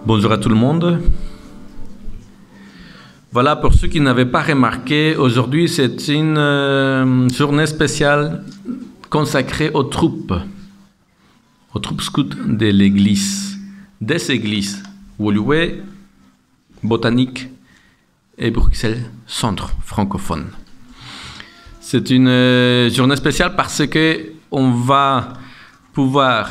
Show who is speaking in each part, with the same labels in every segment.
Speaker 1: Bonjour à tout le monde. Voilà, pour ceux qui n'avaient pas remarqué, aujourd'hui c'est une journée spéciale consacrée aux troupes scouts de l'église, des églises Woluwe, Botanique et Bruxelles Centre francophone. C'est une journée spéciale parce qu'on va pouvoir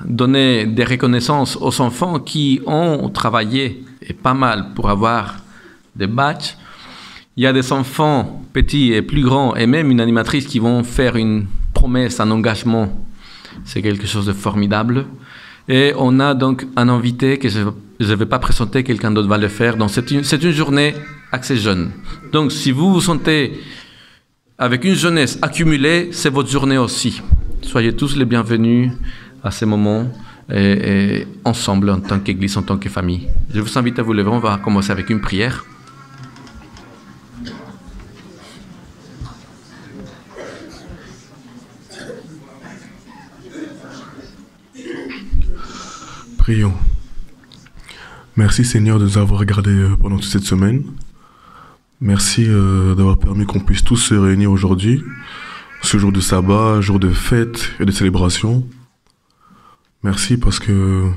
Speaker 1: donner des reconnaissances aux enfants qui ont travaillé, et pas mal, pour avoir des badges. Il y a des enfants petits et plus grands, et même une animatrice qui vont faire une promesse, un engagement. C'est quelque chose de formidable. Et on a donc un invité que je ne vais pas présenter, quelqu'un d'autre va le faire. Donc c'est une journée assez jeune. Donc si vous vous sentez avec une jeunesse accumulée, c'est votre journée aussi. Soyez tous les bienvenus à ces moments et ensemble en tant qu'Église, en tant que famille. Je vous invite à vous lever, on va commencer avec une prière.
Speaker 2: Prions. Merci Seigneur de nous avoir gardés pendant toute cette semaine. Merci d'avoir permis qu'on puisse tous se réunir aujourd'hui, ce jour de sabbat, jour de fête et de célébration. Merci parce que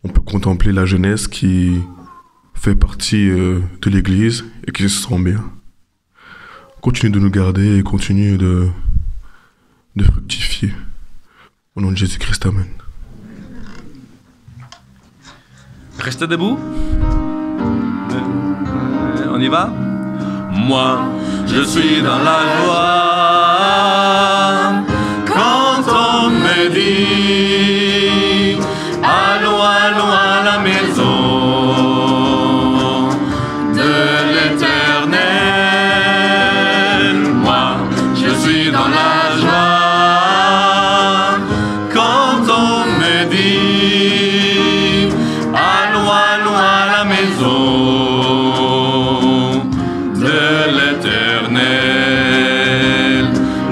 Speaker 2: on peut contempler la jeunesse qui fait partie de l'Église et qui se sent bien. Continue de nous garder et continue de fructifier. Au nom de Jésus-Christ, amen.
Speaker 1: Restez debout. On y va? Moi, je suis dans la joie quand on me dit allons, allons à la maison de l'Éternel. Moi, je suis dans la joie quand on me dit allons, allons à la maison de l'Éternel.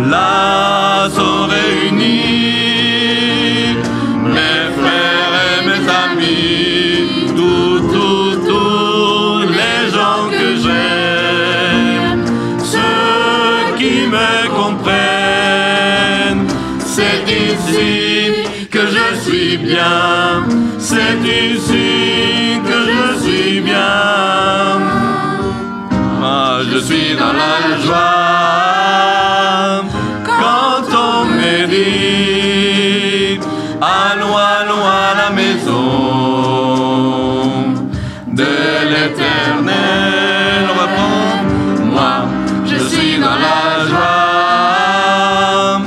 Speaker 1: Là sont réunis mes frères et mes amis, tous les gens que j'aime, ceux qui me comprennent. C'est ici que je suis bien, c'est ici que je suis bien. Ah, je suis dans la joie quand on me dit allons, allons à la maison de l'Éternel. On reprend. Moi, je suis dans la joie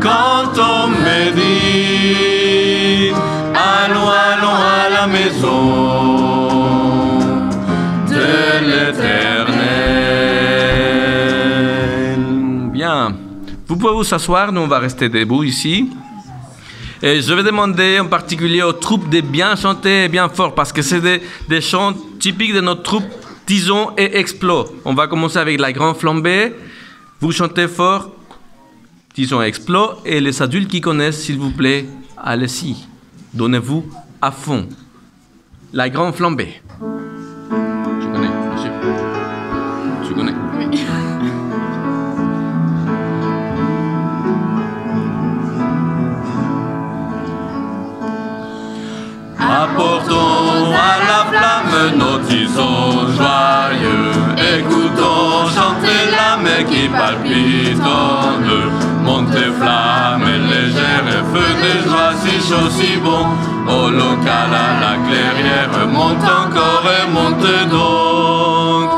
Speaker 1: quand on me dit allons, allons à la maison de l'Éternel. Bien. Vous pouvez vous asseoir, nous on va rester debout ici. Et je vais demander en particulier aux troupes de bien chanter et bien fort, parce que c'est des chants typiques de notre troupe, Tison et Explos. On va commencer avec la grande flambée. Vous chantez fort, Tison et Explos, et les adultes qui connaissent, s'il vous plaît, allez-y. Donnez-vous à fond. La grande flambée. Tu connais, monsieur? Tu connais? Oui. Apportons à la flamme nos tisons joyeux, écoutons chanter l'âme qui palpite en eux. Montez flamme légère et feu de joie si chaud, si bon. Au local à la clairière, monte encore et monte donc.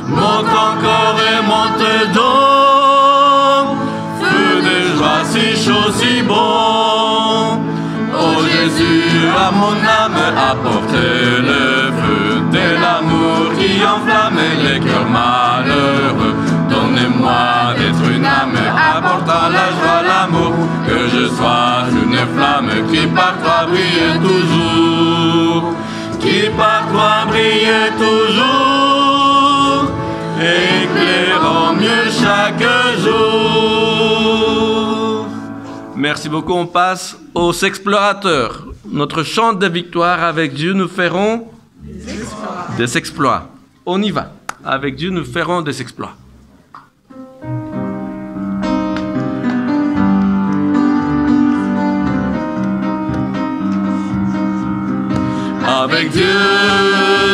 Speaker 1: Monte encore et monte donc. Feu de joie si chaud, si bon. Oh Jésus, à mon âme, apportez le feu de la qui enflamme les cœurs malheureux. Donnez-moi d'être une âme apportant la joie, l'amour, que je sois une flamme qui par toi brille toujours, qui par toi brille toujours, éclairant mieux chaque jour. Merci beaucoup, on passe aux explorateurs. Notre chant de victoire, avec Dieu nous ferons des exploits. On y va. Avec Dieu nous ferons des exploits. Avec Dieu,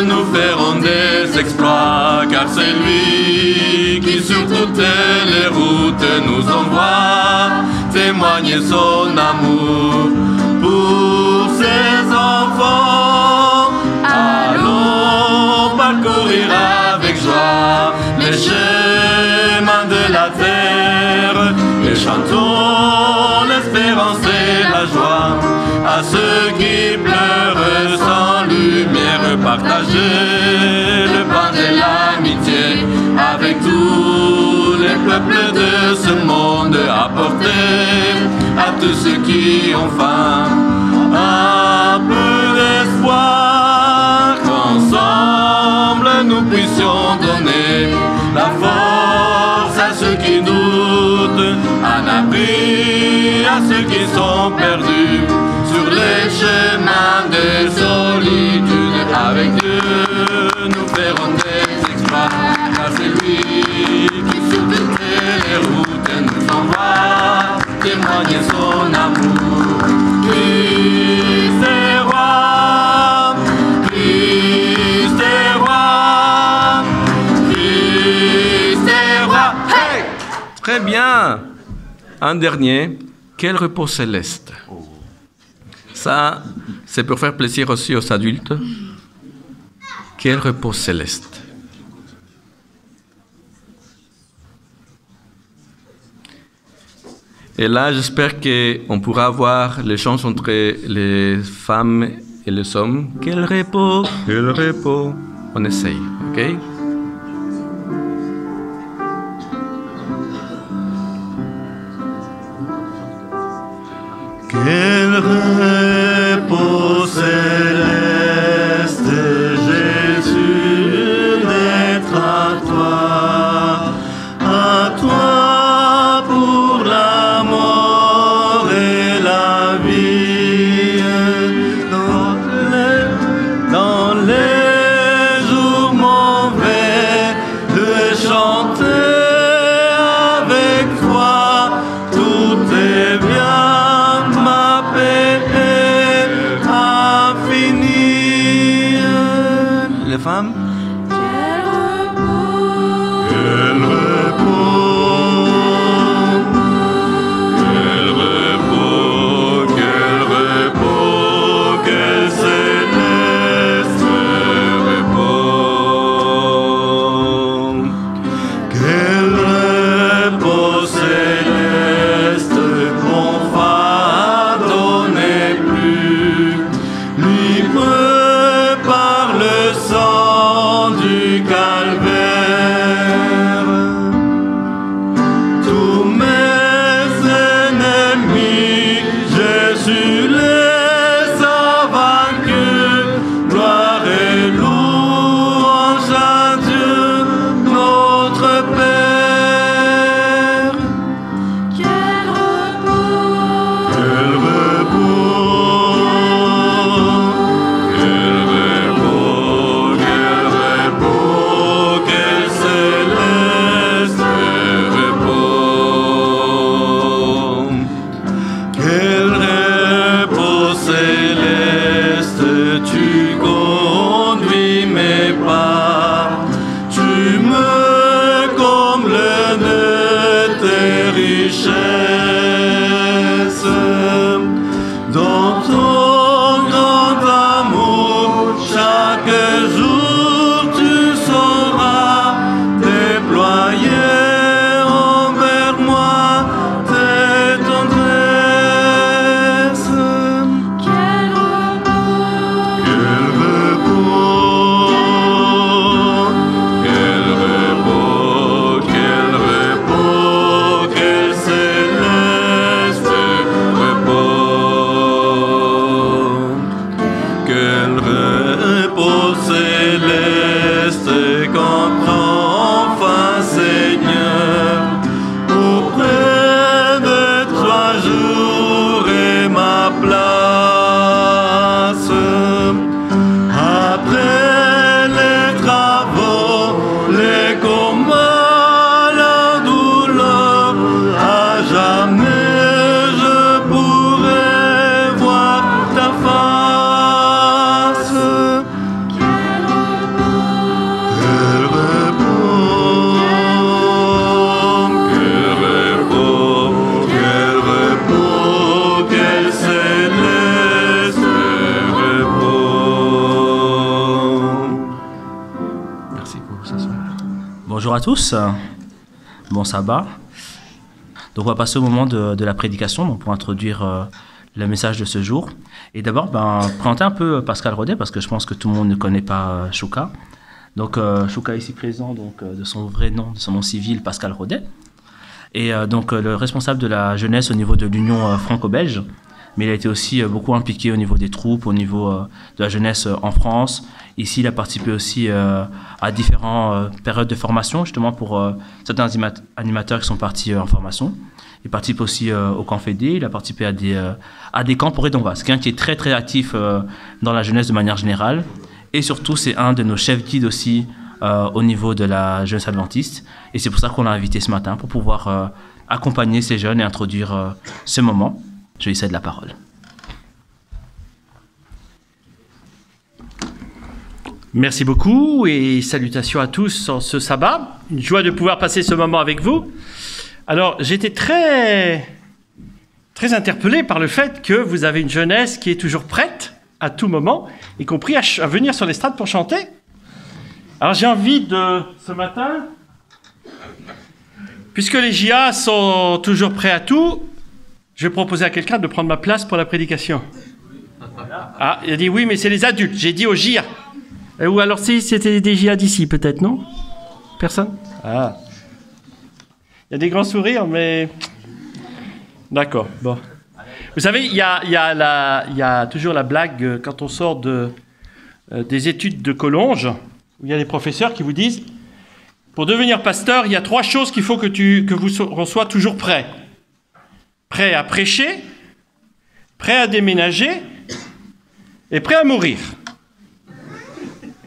Speaker 1: nous ferons des exploits, car c'est lui qui sur toutes les routes nous envoie témoigner son amour pour ses enfants. Allons parcourir avec joie les chemins de la terre et chantons l'espérance et la joie à ceux qui pleurent sans lumière. Partager le pain de l'amitié avec tous les peuples de ce monde. Apporter à tous ceux qui ont faim un peu d'espoir. Qu'ensemble nous puissions donner la force à ceux qui doutent, un abri à ceux qui sont perdus sur les chemins de solitude. Avec Dieu, nous ferons des exploits, car c'est lui qui sur toutes les routes nous envoie témoigner son amour. Christ est roi, Christ est roi, Christ est roi. Hey! Très bien. Un dernier. Quel repos céleste. Ça, c'est pour faire plaisir aussi aux adultes. Quel repos céleste. Et là, j'espère qu'on pourra avoir l'échange entre les femmes et les hommes. Quel repos, quel repos. On essaye, ok?
Speaker 3: Quel repos céleste, Jésus, d'être à toi pour la mort et la vie. Dans les jours mauvais, de chanter avec toi, tout est bien, ma paix est infinie. Les femmes? Quel repos, quel repos, quel repos, quel céleste repos. Quel repos céleste, mon fardeau n'est plus libre par le sang du calvaire. Tous mes ennemis, Jésus les a vaincus. Gloire et louange à Dieu, notre Père. Quel repos, quel repos, quel repos, quel repos, céleste comprend enfin, Seigneur, auprès de toi j'aurai ma place. Après les travaux, les combats, la douleur, à jamais je pourrai voir ta face. Quel repos, quel céleste repos.
Speaker 4: Merci pour ça. Bonjour à tous, bon sabbat. Donc on va passer au moment de la prédication donc pour introduire le message de ce jour. Et d'abord, présenter un peu Pascal Rodet, parce que je pense que tout le monde ne connaît pas Chouka. Donc Chouka ici présent, donc, de son vrai nom, de son nom civil, Pascal Rodet. Et donc le responsable de la jeunesse au niveau de l'Union franco-belge. Mais il a été aussi beaucoup impliqué au niveau des troupes, au niveau de la jeunesse en France. Ici, il a participé aussi à différentes périodes de formation, justement pour certains animateurs qui sont partis en formation. Il participe aussi au camp Fédé, il a participé à des camps pour Redonva. C'est quelqu'un qui est très très actif dans la jeunesse de manière générale. Et surtout, c'est un de nos chefs guides aussi au niveau de la jeunesse adventiste. Et c'est pour ça qu'on l'a invité ce matin, pour pouvoir accompagner ces jeunes et introduire ce moment. Je lui cède la parole.
Speaker 5: Merci beaucoup et salutations à tous en ce sabbat. Une joie de pouvoir passer ce moment avec vous. Alors, j'étais très interpellé par le fait que vous avez une jeunesse qui est toujours prête à tout moment, y compris à venir sur l'estrade pour chanter. Alors, j'ai envie de, ce matin, puisque les JA sont toujours prêts à tout, je vais proposer à quelqu'un de prendre ma place pour la prédication. Ah, il a dit oui, mais c'est les adultes. J'ai dit aux JA. Ou alors si c'était des JA d'ici, peut-être, non? Personne? Ah. Il y a des grands sourires, mais... D'accord, bon. Vous savez, il y a toujours la blague quand on sort des études de Collonges, où il y a des professeurs qui vous disent, pour devenir pasteur, il y a 3 choses qu'il faut que vous soyez toujours prêts. Prêt à prêcher, prêt à déménager et prêt à mourir.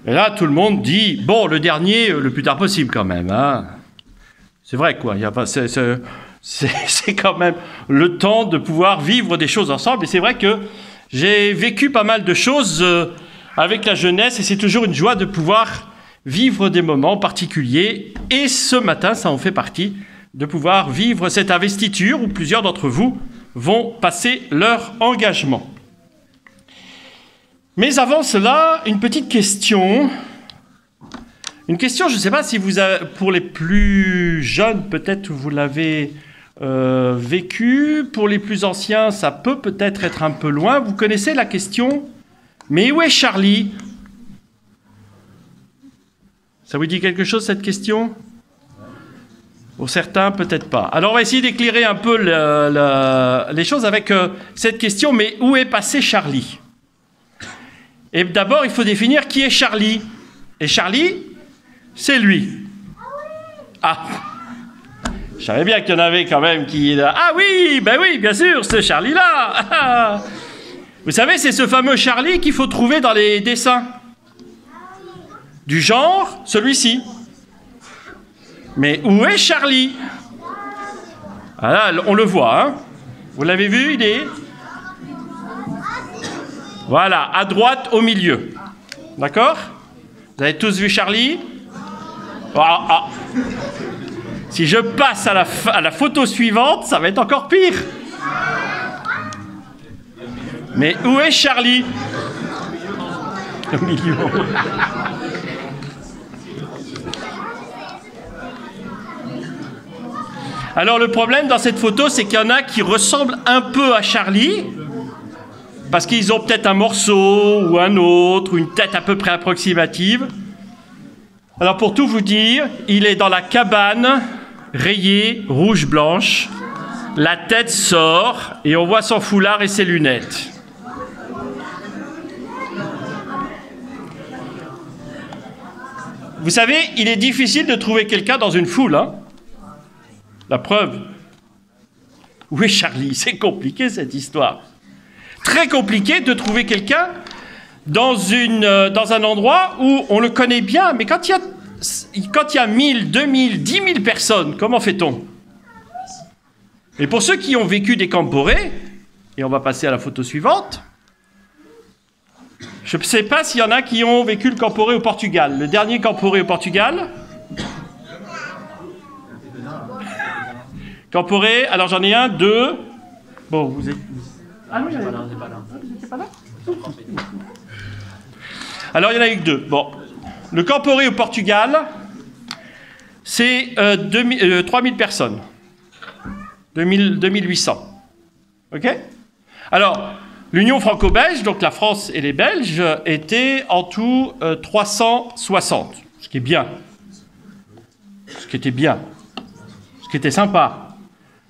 Speaker 5: Et là, tout le monde dit, bon, le dernier, le plus tard possible quand même. Hein. C'est vrai, quoi. C'est quand même le temps de pouvoir vivre des choses ensemble. Et c'est vrai que j'ai vécu pas mal de choses avec la jeunesse et c'est toujours une joie de pouvoir vivre des moments particuliers. Et ce matin, ça en fait partie, de pouvoir vivre cette investiture où plusieurs d'entre vous vont passer leur engagement. Mais avant cela, une petite question. Une question, je ne sais pas si vous avez, pour les plus jeunes, peut-être vous l'avez vécu. Pour les plus anciens, ça peut-être être un peu loin. Vous connaissez la question, mais où est Charlie? Ça vous dit quelque chose, cette question? Pour certains, peut-être pas. Alors, on va essayer d'éclairer un peu les choses avec cette question, mais où est passé Charlie? Et d'abord, il faut définir qui est Charlie. Et Charlie, c'est lui. Ah, je savais bien qu'il y en avait quand même qui... Ah oui, ben oui, bien sûr, ce Charlie-là. Vous savez, c'est ce fameux Charlie qu'il faut trouver dans les dessins. Du genre, celui-ci. Mais où est Charlie? Ah là, on le voit, hein? Vous l'avez vu, il est... Voilà, à droite, au milieu. D'accord? Vous avez tous vu Charlie? Si je passe à la photo suivante, ça va être encore pire. Mais où est Charlie? Au milieu. Alors le problème dans cette photo, c'est qu'il y en a qui ressemblent un peu à Charlie, parce qu'ils ont peut-être un morceau ou un autre, ou une tête à peu près approximative. Alors pour tout vous dire, il est dans la cabane, rayée, rouge-blanche. La tête sort et on voit son foulard et ses lunettes. Vous savez, il est difficile de trouver quelqu'un dans une foule. Hein. La preuve. Oui, Charlie, c'est compliqué cette histoire. Très compliqué de trouver quelqu'un dans un endroit où on le connaît bien, mais quand il y a 1000, 2000, 10 000 personnes, comment fait-on? Et pour ceux qui ont vécu des camporés, et on va passer à la photo suivante, je ne sais pas s'il y en a qui ont vécu le camporé au Portugal. Le dernier camporé au Portugal. Camporé, alors j'en ai un, deux. Bon, vous êtes... Ah non, vous n'étiez pas là. Alors, il y en a eu que deux. Bon. Le camporé au Portugal, c'est 3000 personnes. 2800. OK? Alors, l'Union franco-belge, donc la France et les Belges, étaient en tout 360. Ce qui est bien. Ce qui était bien. Ce qui était sympa.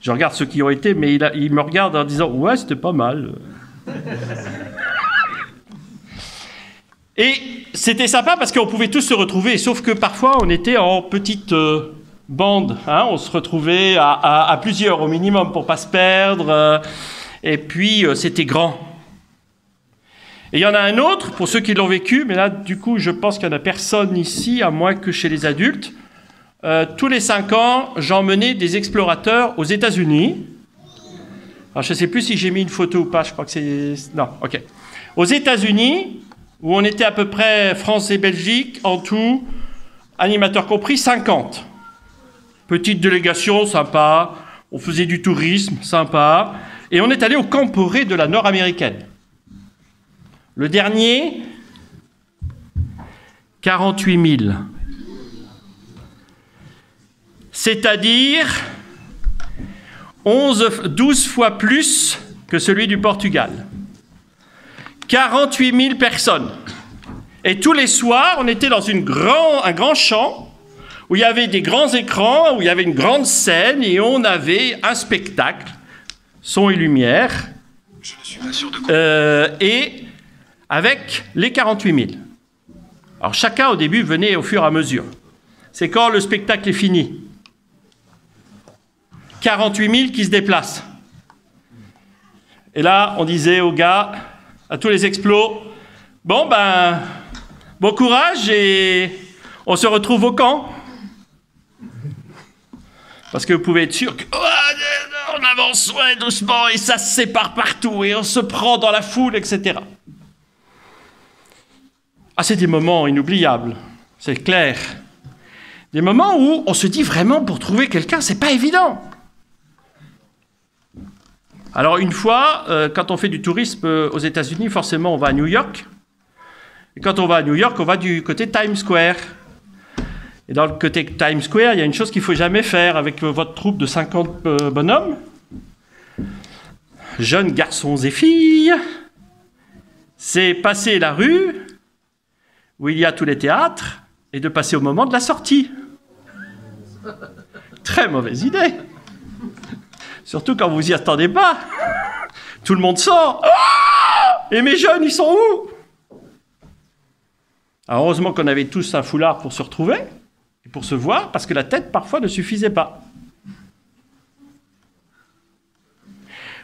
Speaker 5: Je regarde ceux qui ont été, mais il me regarde en disant « Ouais, c'était pas mal. » Et c'était sympa parce qu'on pouvait tous se retrouver, sauf que parfois on était en petite bande. Hein, on se retrouvait à plusieurs au minimum pour ne pas se perdre. Et puis c'était grand. Et il y en a un autre, pour ceux qui l'ont vécu, mais là du coup je pense qu'il n'y en a personne ici, à moins que chez les adultes. Tous les 5 ans, j'emmenais des explorateurs aux États-Unis. Alors, je ne sais plus si j'ai mis une photo ou pas, je crois que c'est... Non, ok. Aux États-Unis, où on était à peu près France et Belgique, en tout, animateurs compris, 50. Petite délégation, sympa. On faisait du tourisme, sympa. Et on est allé au camporé de la Nord-américaine. Le dernier, 48 000. C'est-à-dire 12 fois plus que celui du Portugal. 48 000 personnes. Et tous les soirs, on était dans un grand champ où il y avait des grands écrans, où il y avait une grande scène et on avait un spectacle, son et lumière, et avec les 48 000. Alors chacun au début venait au fur et à mesure. C'est quand le spectacle est fini. 48 000 qui se déplacent. Et là, on disait aux gars, à tous les explos, bon ben, bon courage et on se retrouve au camp. Parce que vous pouvez être sûr qu'on avance doucement et ça se sépare partout et on se prend dans la foule, etc. Ah, c'est des moments inoubliables, c'est clair. Des moments où on se dit vraiment, pour trouver quelqu'un, c'est pas évident. Alors une fois, quand on fait du tourisme aux États-Unis, forcément on va à New York. Et quand on va à New York, on va du côté Times Square. Et dans le côté Times Square, il y a une chose qu'il ne faut jamais faire avec votre troupe de 50 bonhommes, jeunes garçons et filles, c'est passer la rue où il y a tous les théâtres et de passer au moment de la sortie. Très mauvaise idée. Surtout quand vous y attendez pas. Tout le monde sort. Ah, et mes jeunes, ils sont où? Alors heureusement qu'on avait tous un foulard pour se retrouver et pour se voir, parce que la tête parfois ne suffisait pas.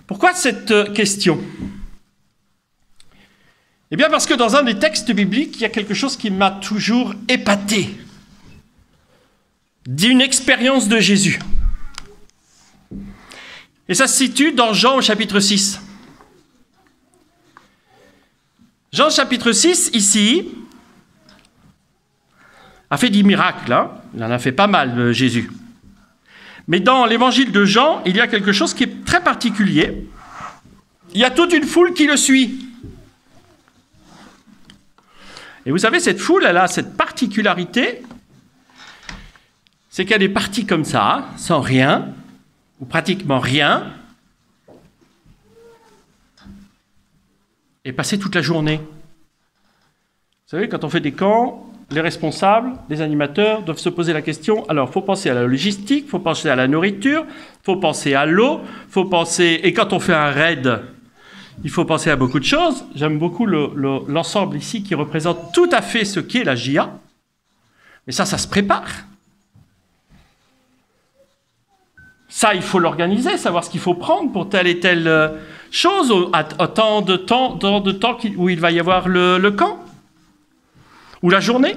Speaker 5: Pourquoi cette question? Eh bien parce que dans un des textes bibliques, il y a quelque chose qui m'a toujours épaté. D'une expérience de Jésus. Et ça se situe dans Jean au chapitre 6. Jean chapitre 6, ici, a fait 10 miracles. Hein. Il en a fait pas mal, Jésus. Mais dans l'évangile de Jean, il y a quelque chose qui est très particulier. Il y a toute une foule qui le suit. Et vous savez, cette foule, elle a cette particularité, c'est qu'elle est partie comme ça, sans rien, ou pratiquement rien, et passer toute la journée. Vous savez, quand on fait des camps, les responsables, les animateurs doivent se poser la question, alors il faut penser à la logistique, il faut penser à la nourriture, il faut penser à l'eau, il faut penser... Et quand on fait un raid, il faut penser à beaucoup de choses. J'aime beaucoup l'ensemble ici qui représente tout à fait ce qu'est la JA. Mais ça se prépare. Ça, il faut l'organiser, savoir ce qu'il faut prendre pour telle et telle chose, à tant de temps où il va y avoir le camp, ou la journée.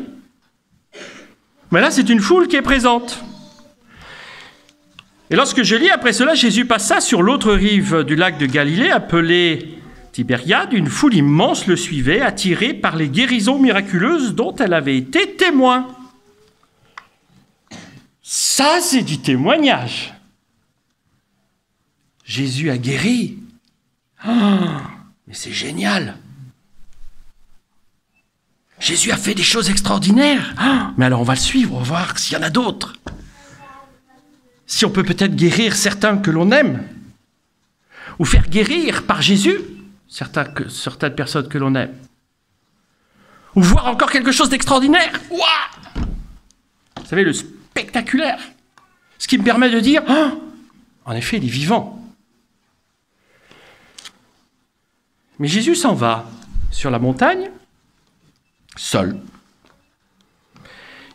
Speaker 5: Mais là, c'est une foule qui est présente. Et lorsque je lis, après cela, Jésus passa sur l'autre rive du lac de Galilée, appelé Tibériade. Une foule immense le suivait, attirée par les guérisons miraculeuses dont elle avait été témoin. Ça, c'est du témoignage. Jésus a guéri. Oh, mais c'est génial. Jésus a fait des choses extraordinaires. Oh, mais alors on va le suivre, on va voir s'il y en a d'autres. Si on peut peut-être guérir certains que l'on aime, ou faire guérir par Jésus certaines personnes que l'on aime, ou voir encore quelque chose d'extraordinaire. Ouah! Vous savez, le spectaculaire. Ce qui me permet de dire, oh, en effet, il est vivant. Mais Jésus s'en va sur la montagne, seul.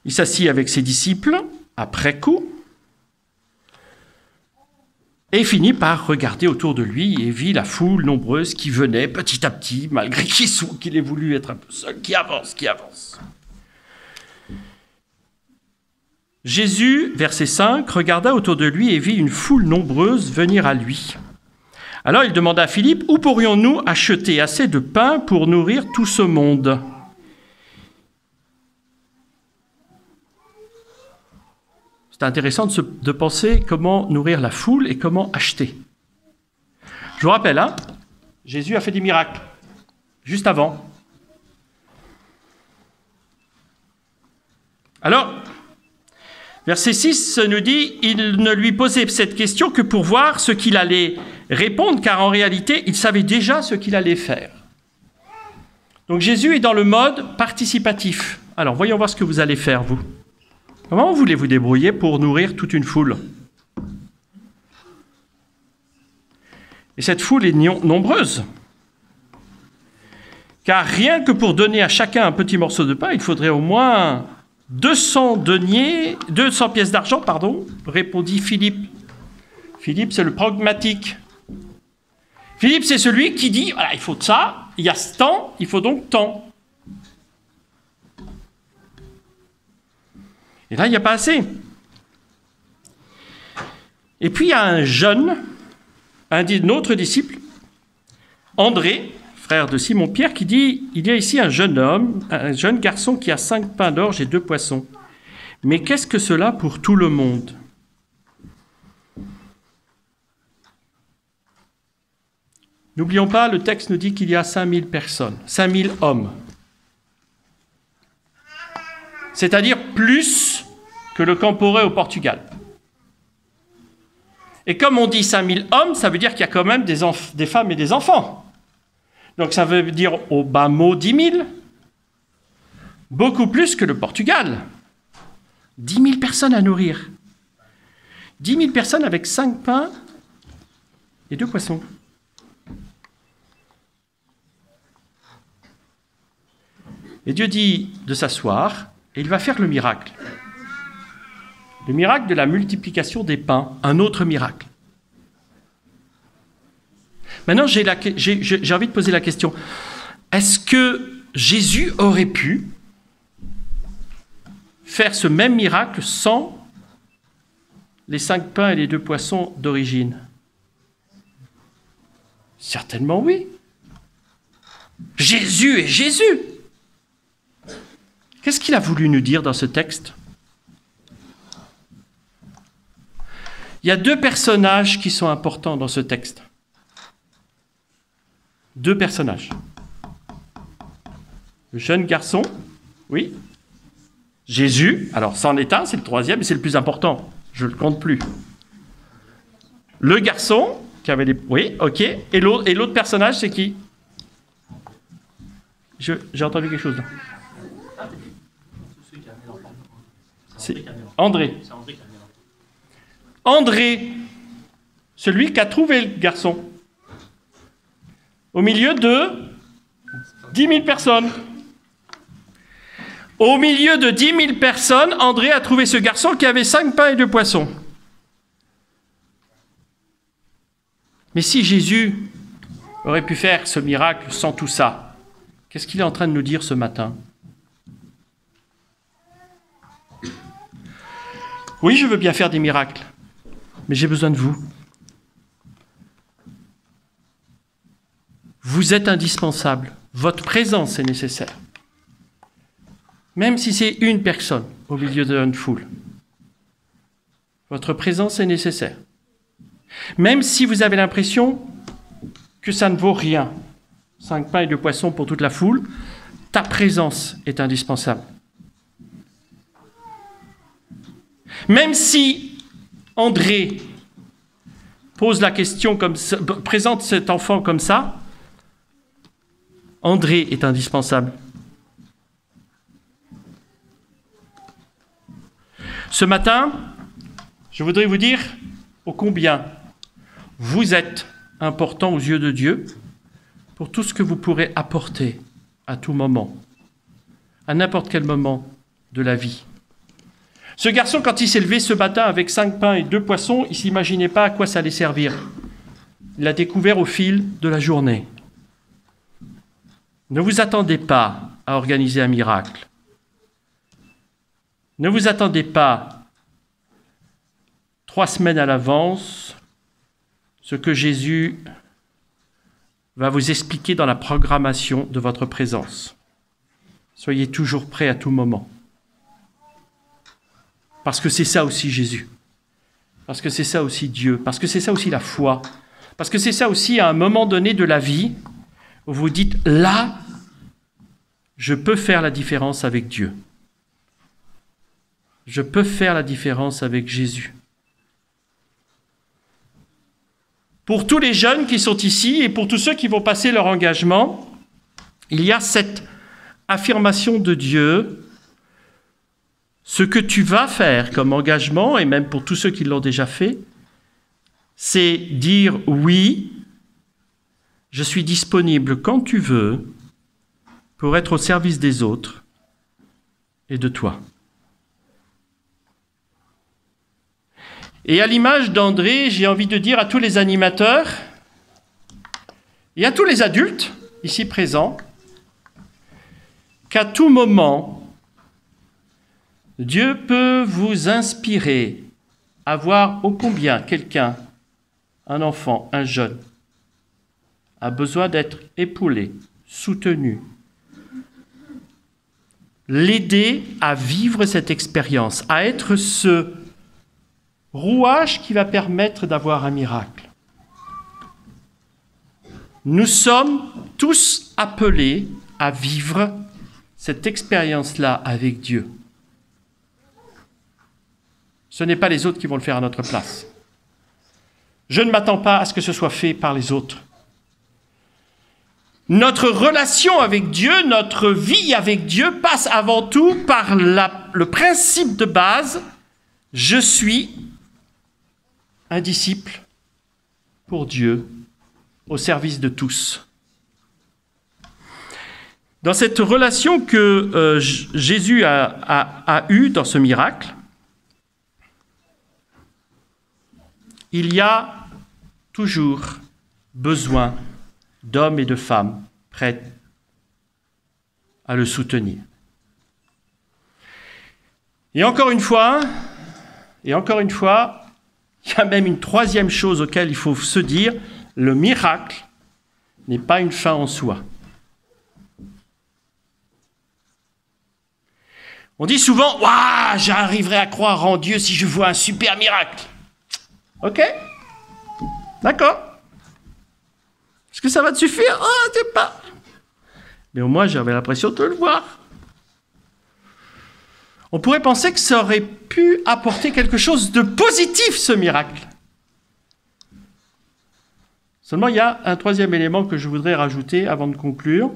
Speaker 5: Il s'assit avec ses disciples, après coup, et finit par regarder autour de lui et vit la foule nombreuse qui venait petit à petit, malgré qu'il ait voulu être un peu seul, qui avance. Jésus, verset 5, regarda autour de lui et vit une foule nombreuse venir à lui. Alors il demanda à Philippe, où pourrions-nous acheter assez de pain pour nourrir tout ce monde ? C'est intéressant de penser comment nourrir la foule et comment acheter. Je vous rappelle, Jésus a fait des miracles, juste avant. Alors, verset 6 nous dit, il ne lui posait cette question que pour voir ce qu'il allait répondre, car en réalité, il savait déjà ce qu'il allait faire. Donc Jésus est dans le mode participatif. Alors, voyons voir ce que vous allez faire, vous. Comment voulez-vous débrouiller pour nourrir toute une foule ? Et cette foule est nombreuse. Car rien que pour donner à chacun un petit morceau de pain, il faudrait au moins 200 pièces d'argent, répondit Philippe. Philippe, c'est le pragmatique. Philippe, c'est celui qui dit, voilà, il faut ça, il y a ce temps, il faut donc tant. Et là, il n'y a pas assez. Et puis, il y a un autre disciple, André, frère de Simon-Pierre, qui dit, il y a ici un jeune garçon qui a 5 pains d'orge et 2 poissons. Mais qu'est-ce que cela pour tout le monde ? N'oublions pas, le texte nous dit qu'il y a 5000 personnes, 5000 hommes. C'est-à-dire plus que le Camporé au Portugal. Et comme on dit 5000 hommes, ça veut dire qu'il y a quand même des femmes et des enfants. Donc ça veut dire au bas mot 10 000. Beaucoup plus que le Portugal. 10 000 personnes à nourrir. 10 000 personnes avec 5 pains et 2 poissons. Et Dieu dit de s'asseoir, et il va faire le miracle. Le miracle de la multiplication des pains, un autre miracle. Maintenant, j'ai envie de poser la question. Est-ce que Jésus aurait pu faire ce même miracle sans les 5 pains et les 2 poissons d'origine ? Certainement oui. Jésus est Jésus. Qu'est-ce qu'il a voulu nous dire dans ce texte ? Il y a 2 personnages qui sont importants dans ce texte. 2 personnages. Le jeune garçon, oui. Jésus, alors c'en est un, c'est le 3e, et c'est le plus important. Je ne le compte plus. Le garçon, qui avait des... Oui, ok. Et l'autre personnage, c'est qui ? J'ai entendu quelque chose là. C'est André. André, celui qui a trouvé le garçon. Au milieu de 10 000 personnes. Au milieu de 10 000 personnes, André a trouvé ce garçon qui avait 5 pains et 2 poissons. Mais si Jésus aurait pu faire ce miracle sans tout ça, qu'est-ce qu'il est en train de nous dire ce matin? Oui, je veux bien faire des miracles, mais j'ai besoin de vous. Vous êtes indispensable. Votre présence est nécessaire. Même si c'est une personne au milieu d'une foule. Votre présence est nécessaire. Même si vous avez l'impression que ça ne vaut rien, 5 pains et 2 poissons pour toute la foule, ta présence est indispensable. Même si André pose la question comme ça, présente cet enfant comme ça, André est indispensable. Ce matin, je voudrais vous dire ô combien vous êtes important aux yeux de Dieu pour tout ce que vous pourrez apporter à tout moment, à n'importe quel moment de la vie. Ce garçon, quand il s'est levé ce matin avec 5 pains et 2 poissons, il ne s'imaginait pas à quoi ça allait servir. Il l'a découvert au fil de la journée. Ne vous attendez pas à organiser un miracle. Ne vous attendez pas 3 semaines à l'avance ce que Jésus va vous expliquer dans la programmation de votre présence. Soyez toujours prêts à tout moment. Parce que c'est ça aussi Jésus. Parce que c'est ça aussi Dieu. Parce que c'est ça aussi la foi. Parce que c'est ça aussi à un moment donné de la vie où vous dites, là, je peux faire la différence avec Dieu. Je peux faire la différence avec Jésus. Pour tous les jeunes qui sont ici et pour tous ceux qui vont passer leur engagement, il y a cette affirmation de Dieu. Ce que tu vas faire comme engagement, et même pour tous ceux qui l'ont déjà fait, c'est dire oui, je suis disponible quand tu veux pour être au service des autres et de toi. Et à l'image d'André, j'ai envie de dire à tous les animateurs et à tous les adultes ici présents qu'à tout moment, Dieu peut vous inspirer à voir ô combien quelqu'un, un enfant, un jeune, a besoin d'être épaulé, soutenu, l'aider à vivre cette expérience, à être ce rouage qui va permettre d'avoir un miracle. Nous sommes tous appelés à vivre cette expérience-là avec Dieu. Ce n'est pas les autres qui vont le faire à notre place. Je ne m'attends pas à ce que ce soit fait par les autres. Notre relation avec Dieu, notre vie avec Dieu passe avant tout par le principe de base, je suis un disciple pour Dieu, au service de tous. Dans cette relation que Jésus a eue dans ce miracle, il y a toujours besoin d'hommes et de femmes prêts à le soutenir. Et encore une fois, il y a même une troisième chose auquel il faut se dire, le miracle n'est pas une fin en soi. On dit souvent, waouh, j'arriverai à croire en Dieu si je vois un super miracle. Ok, d'accord. Est-ce que ça va te suffire? Oh, je sais pas. Mais au moins, j'avais l'impression de le voir. On pourrait penser que ça aurait pu apporter quelque chose de positif, ce miracle. Seulement, il y a un troisième élément que je voudrais rajouter avant de conclure.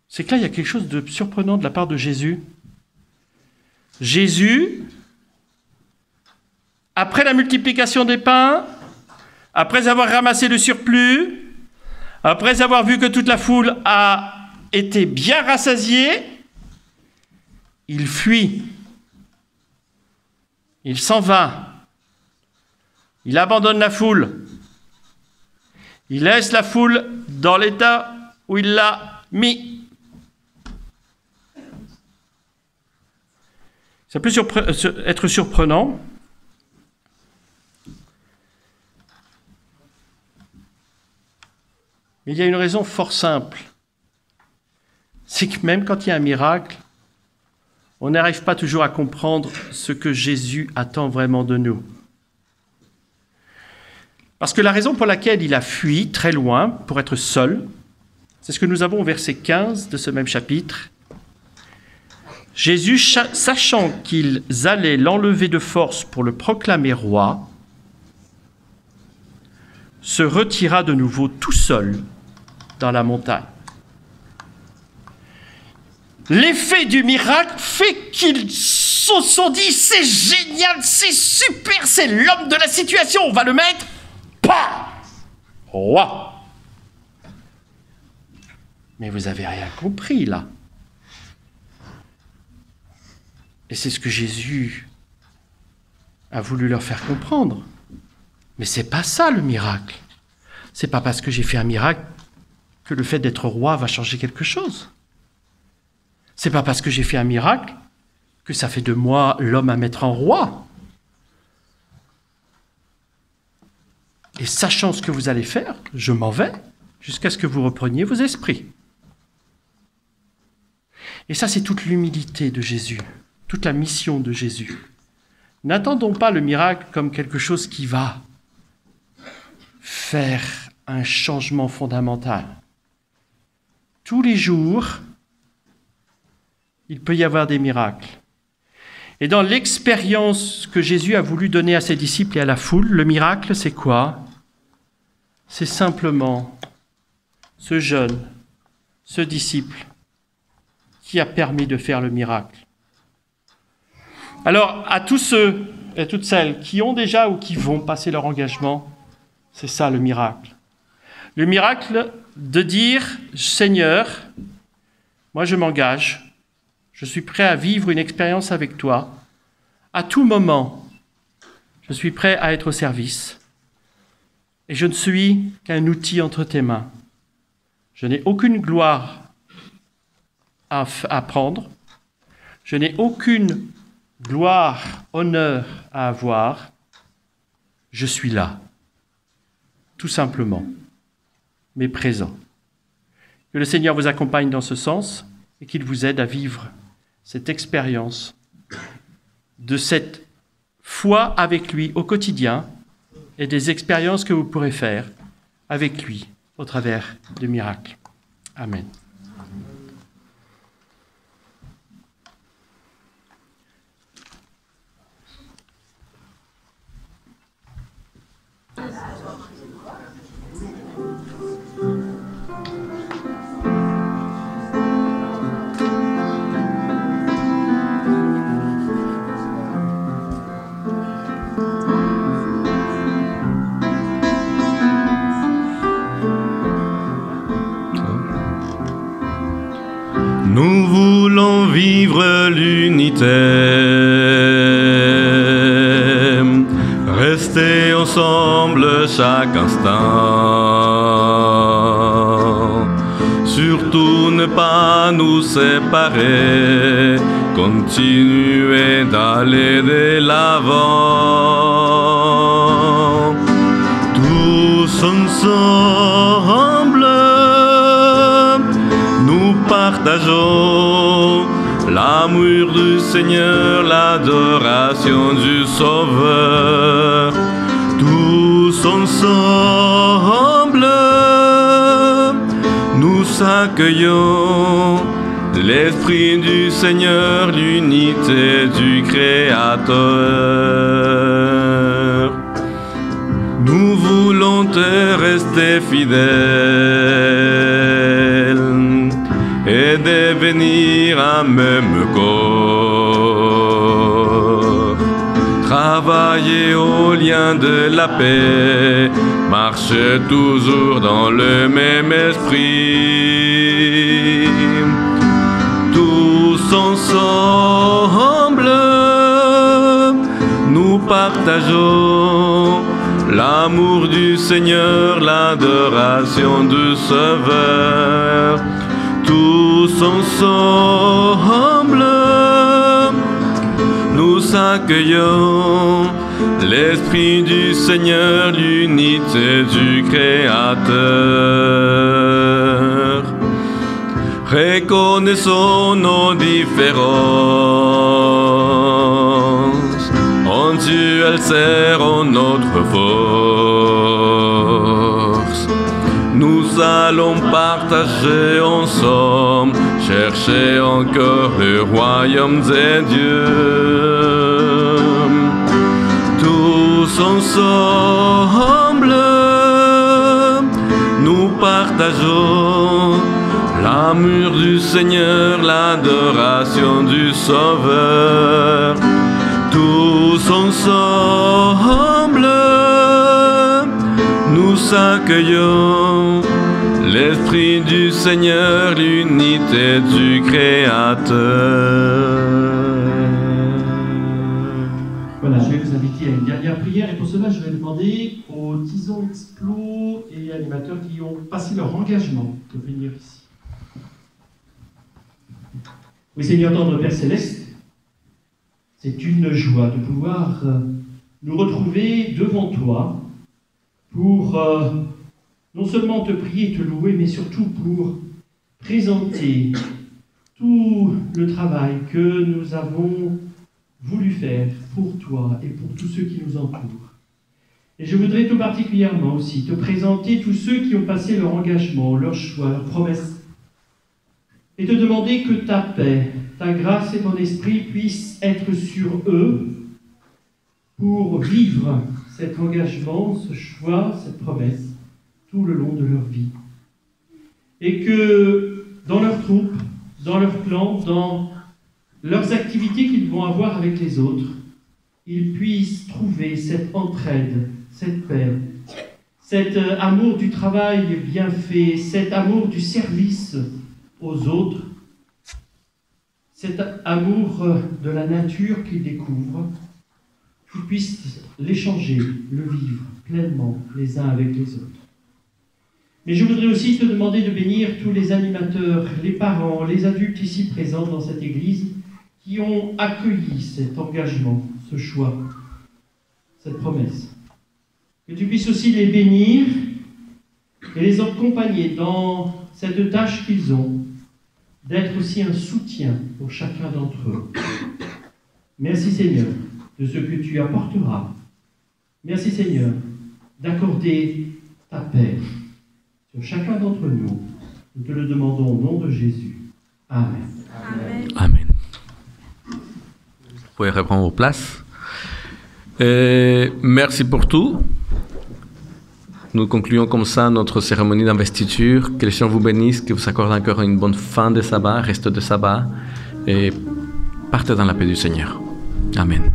Speaker 5: C'est que là, il y a quelque chose de surprenant de la part de Jésus. Jésus, après la multiplication des pains, après avoir ramassé le surplus, après avoir vu que toute la foule a était bien rassasié, il fuit. Il s'en va. Il abandonne la foule. Il laisse la foule dans l'état où il l'a mis. Ça peut être surprenant. Mais il y a une raison fort simple. C'est que même quand il y a un miracle, on n'arrive pas toujours à comprendre ce que Jésus attend vraiment de nous. Parce que la raison pour laquelle il a fui très loin pour être seul, c'est ce que nous avons au verset 15 de ce même chapitre. Jésus, sachant qu'ils allaient l'enlever de force pour le proclamer roi, se retira de nouveau tout seul dans la montagne. L'effet du miracle fait qu'ils se sont dit « C'est génial, c'est super, c'est l'homme de la situation, on va le mettre, roi !» Mais vous n'avez rien compris là. Et c'est ce que Jésus a voulu leur faire comprendre. Mais c'est pas ça le miracle. C'est pas parce que j'ai fait un miracle que le fait d'être roi va changer quelque chose. C'est pas parce que j'ai fait un miracle que ça fait de moi l'homme à mettre en roi. Et sachant ce que vous allez faire, je m'en vais jusqu'à ce que vous repreniez vos esprits. Et ça, c'est toute l'humilité de Jésus, toute la mission de Jésus. N'attendons pas le miracle comme quelque chose qui va faire un changement fondamental. Tous les jours, il peut y avoir des miracles. Et dans l'expérience que Jésus a voulu donner à ses disciples et à la foule, le miracle, c'est quoi? C'est simplement ce jeune, ce disciple, qui a permis de faire le miracle. Alors, à tous ceux et toutes celles qui ont déjà ou qui vont passer leur engagement, c'est ça le miracle. Le miracle de dire, Seigneur, moi je m'engage, je suis prêt à vivre une expérience avec toi. À tout moment, je suis prêt à être au service. Et je ne suis qu'un outil entre tes mains. Je n'ai aucune gloire à prendre. Je n'ai aucune gloire, honneur à avoir. Je suis là, tout simplement, mais présent. Que le Seigneur vous accompagne dans ce sens et qu'il vous aide à vivre cette expérience de cette foi avec lui au quotidien et des expériences que vous pourrez faire avec lui au travers de miracles. Amen.
Speaker 3: Nous voulons vivre l'unité, rester ensemble chaque instant, surtout ne pas nous séparer, continuer d'aller de l'avant, tous ensemble. Partageons l'amour du Seigneur, l'adoration du Sauveur. Tous ensemble, nous accueillons l'Esprit du Seigneur, l'unité du Créateur. Nous voulons te rester fidèles et devenir un même corps. Travailler au lien de la paix, marcher toujours dans le même esprit. Tous ensemble, nous partageons l'amour du Seigneur, l'adoration du Sauveur. Tous ensemble, nous accueillons l'Esprit du Seigneur, l'unité du Créateur. Reconnaissons nos différences, en Dieu elles seront notre force. Nous allons partager ensemble, chercher encore le royaume des dieux. Tous ensemble, nous partageons l'amour du Seigneur, l'adoration du Sauveur. Tous ensemble, nous accueillons l'Esprit du Seigneur, l'unité du Créateur.
Speaker 6: Voilà, je vais vous inviter à une dernière prière et pour cela, je vais demander aux Tison Explo et animateurs qui ont passé leur engagement de venir ici. Oui, Seigneur, tendre Père Céleste, c'est une joie de pouvoir nous retrouver devant toi pour non seulement te prier et te louer, mais surtout pour présenter tout le travail que nous avons voulu faire pour toi et pour tous ceux qui nous entourent. Et je voudrais tout particulièrement aussi te présenter tous ceux qui ont passé leur engagement, leur choix, leur promesse, et te demander que ta paix, ta grâce et ton esprit puissent être sur eux pour vivre cet engagement, ce choix, cette promesse, tout le long de leur vie. Et que dans leur troupe, dans leur clan, dans leurs activités qu'ils vont avoir avec les autres, ils puissent trouver cette entraide, cette paix, cet amour du travail bien fait, cet amour du service aux autres, cet amour de la nature qu'ils découvrent, qu'ils puissent l'échanger, le vivre pleinement les uns avec les autres. Mais je voudrais aussi te demander de bénir tous les animateurs, les parents, les adultes ici présents dans cette église qui ont accueilli cet engagement, ce choix, cette promesse. Que tu puisses aussi les bénir et les accompagner dans cette tâche qu'ils ont, d'être aussi un soutien pour chacun d'entre eux. Merci Seigneur de ce que tu apporteras. Merci Seigneur d'accorder ta paix sur chacun d'entre nous. Nous te le demandons au nom de Jésus. Amen.
Speaker 1: Amen. Amen. Vous pouvez reprendre vos places. Merci pour tout. Nous concluons comme ça notre cérémonie d'investiture. Que le Seigneur vous bénisse, que vous accorde encore une bonne fin de sabbat, reste de sabbat, et partez dans la paix du Seigneur. Amen.